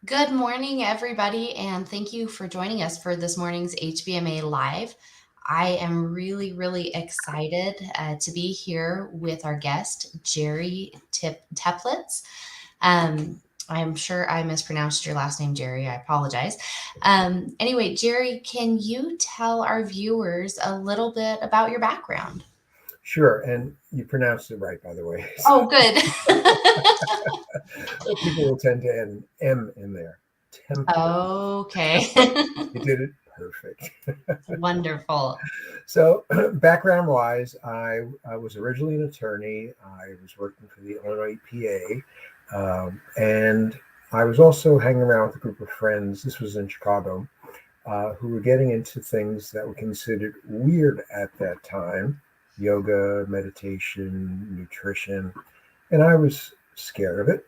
Good morning, everybody, and thank you for joining us for this morning's HBMA Live. I am really excited to be here with our guest, Jerry Teplitz. I'm sure I mispronounced your last name, Jerry. I apologize. Anyway, Jerry, can you tell our viewers a little bit about your background? Sure, and you pronounced it right, by the way. Oh, good. People will tend to add an M in there. Template. Okay. You did it perfect. Wonderful. So, background wise, I was originally an attorney. I was working for the Illinois EPA, and I was also hanging around with a group of friends. This was in Chicago, who were getting into things that were considered weird at that time: yoga, meditation, nutrition. And I was scared of it,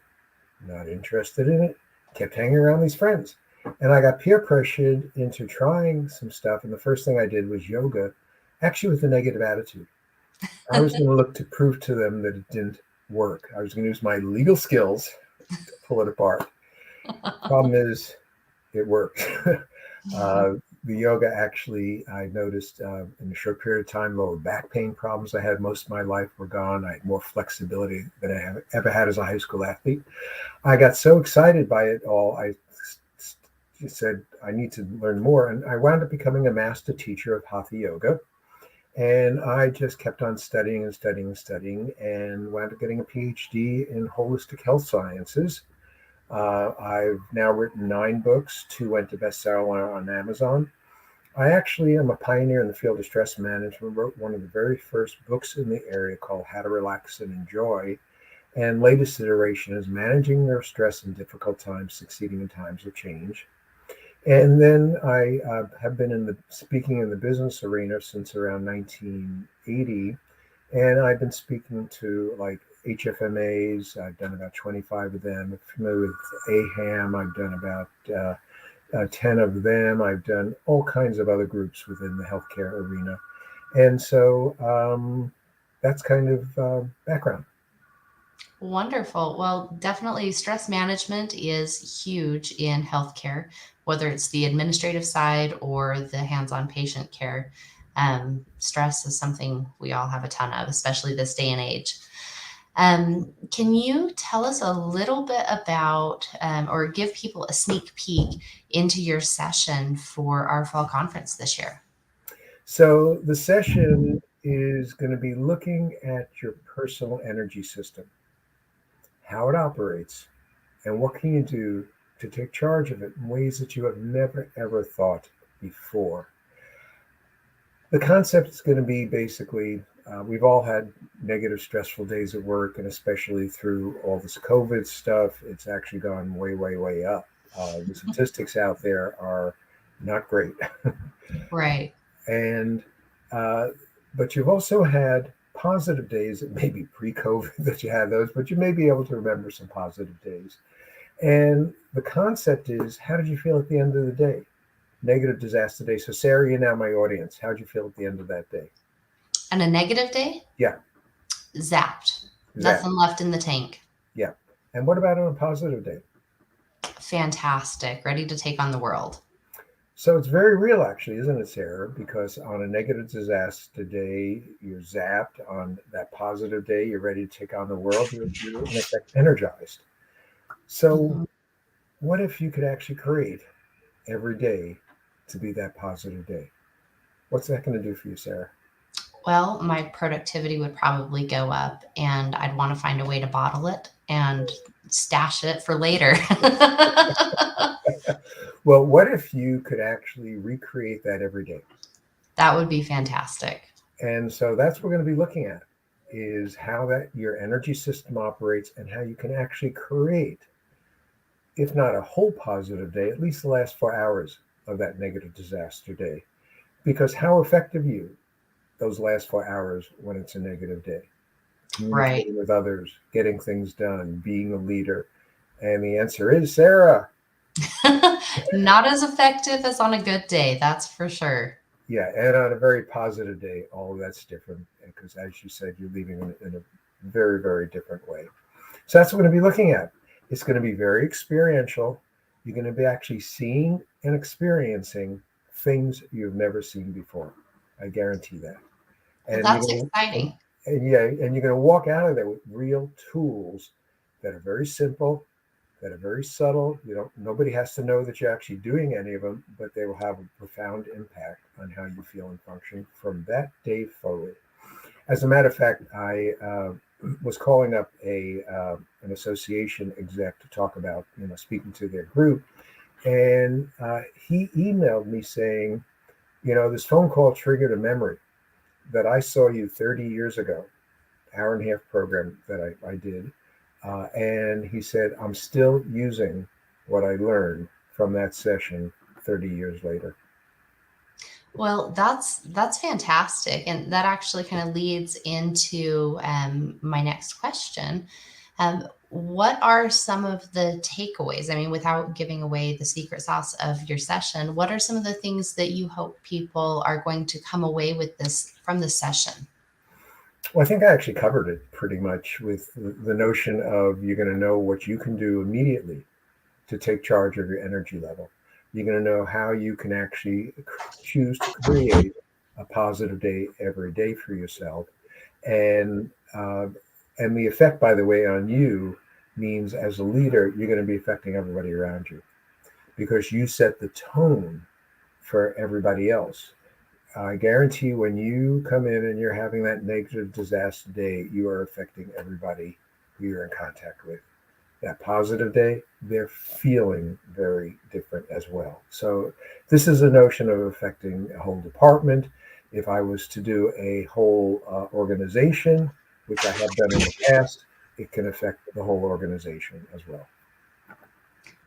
not interested in it, kept hanging around these friends. And I got peer pressured into trying some stuff. And the first thing I did was yoga, actually with a negative attitude. I was going to look to prove to them that it didn't work. I was going to use my legal skills to pull it apart. Problem is, it worked. uh, the yoga actually, I noticed in a short period of time, lower back pain problems I had most of my life were gone. I had more flexibility than I have ever had as a high school athlete. I got so excited by it all, I said, I need to learn more. And I wound up becoming a master teacher of Hatha Yoga. And I just kept on studying and studying and studying and wound up getting a PhD in holistic health sciences. I've now written 9 books. 2 went to bestseller on Amazon. I actually am a pioneer in the field of stress management. Wrote one of the very first books in the area called How to Relax and Enjoy. And latest iteration is Managing Your Stress in Difficult Times, Succeeding in Times of Change. And then I have been speaking in the business arena since around 1980. And I've been speaking to like HFMAs. I've done about 25 of them. I'm familiar with AHAM. I've done about 10 of them. I've done all kinds of other groups within the healthcare arena. And so that's kind of background. Wonderful. Well, definitely stress management is huge in healthcare, whether it's the administrative side or the hands-on patient care. Stress is something we all have a ton of, especially this day and age. Can you tell us a little bit about, or give people a sneak peek into your session for our fall conference this year? So the session is going to be looking at your personal energy system, how it operates, and what can you do to take charge of it in ways that you have never ever thought before. The concept is going to be basically we've all had negative, stressful days at work, and especially through all this COVID stuff, it's actually gone way up. The statistics out there are not great. Right. And but you've also had positive days, maybe pre-COVID that you had those, but you may be able to remember some positive days. And the concept is, how did you feel at the end of the day? Negative disaster day. So Sarah, you're now my audience. How did you feel at the end of that day? And a negative day? Yeah, Zapped. that. Nothing left in the tank. Yeah. And what about on a positive day? Fantastic. Ready to take on the world. So it's very real, actually, isn't it, Sarah? Because on a negative disaster day, you're zapped. On that positive day, you're ready to take on the world. You're in effect energized. So Mhm. what if you could actually create every day to be that positive day? What's that going to do for you, Sarah? Well, my productivity would probably go up, and I'd want to find a way to bottle it and stash it for later. Well, what if you could actually recreate that every day? That would be fantastic. And so that's what we're going to be looking at is how that your energy system operates and how you can actually create, if not a whole positive day, at least the last 4 hours of that negative disaster day. Because how effective are you those last 4 hours when it's a negative day? Right. Communicating with others, getting things done, being a leader. And the answer is Sarah. Not as effective as on a good day, that's for sure. Yeah, and on a very positive day, all of that's different because, as you said, you're leaving in a very different way. So that's what we're going to be looking at. It's going to be very experiential. You're going to be actually seeing and experiencing things you've never seen before. I guarantee that. Well, And you're that's going to, exciting. and you're going to walk out of there with real tools that are very simple, that are very subtle. Nobody has to know that you're actually doing any of them, but they will have a profound impact on how you feel and function from that day forward. As a matter of fact, I was calling up an association exec to talk about speaking to their group, and he emailed me saying, this phone call triggered a memory that I saw you 30 years ago, hour and a half program that I did. And he said, I'm still using what I learned from that session 30 years later. Well, that's fantastic, and that actually kind of leads into my next question. What are some of the takeaways? I mean, without giving away the secret sauce of your session, what are some of the things that you hope people are going to come away with this from the session? Well, I think I actually covered it pretty much with the notion of you're going to know what you can do immediately to take charge of your energy level. You're going to know how you can actually choose to create a positive day every day for yourself. And and the effect, by the way, on you means as a leader, you're going to be affecting everybody around you because you set the tone for everybody else. I guarantee when you come in and you're having that negative disaster day, you are affecting everybody who you're in contact with. That positive day, they're feeling very different as well. So this is a notion of affecting a whole department. If I was to do a whole organization, which I have done in the past, it can affect the whole organization as well.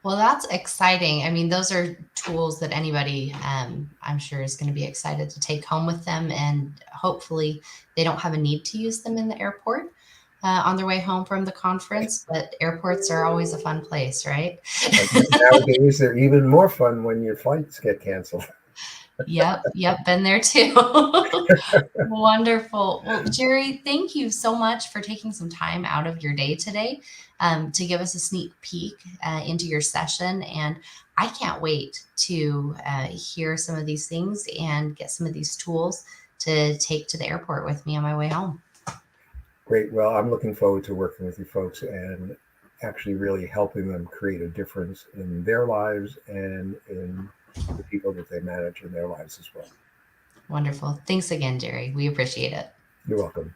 Well, that's exciting. I mean, those are tools that anybody, I'm sure, is going to be excited to take home with them. And hopefully, they don't have a need to use them in the airport on their way home from the conference. But airports are always a fun place, right? And nowadays, they're even more fun when your flights get canceled. Yep, been there too. Wonderful. Well, Jerry, thank you so much for taking some time out of your day today to give us a sneak peek into your session. And I can't wait to hear some of these things and get some of these tools to take to the airport with me on my way home. Great. Well, I'm looking forward to working with you folks and actually really helping them create a difference in their lives and in the people that they manage in their lives as well. Wonderful. Thanks again, Jerry. We appreciate it. You're welcome.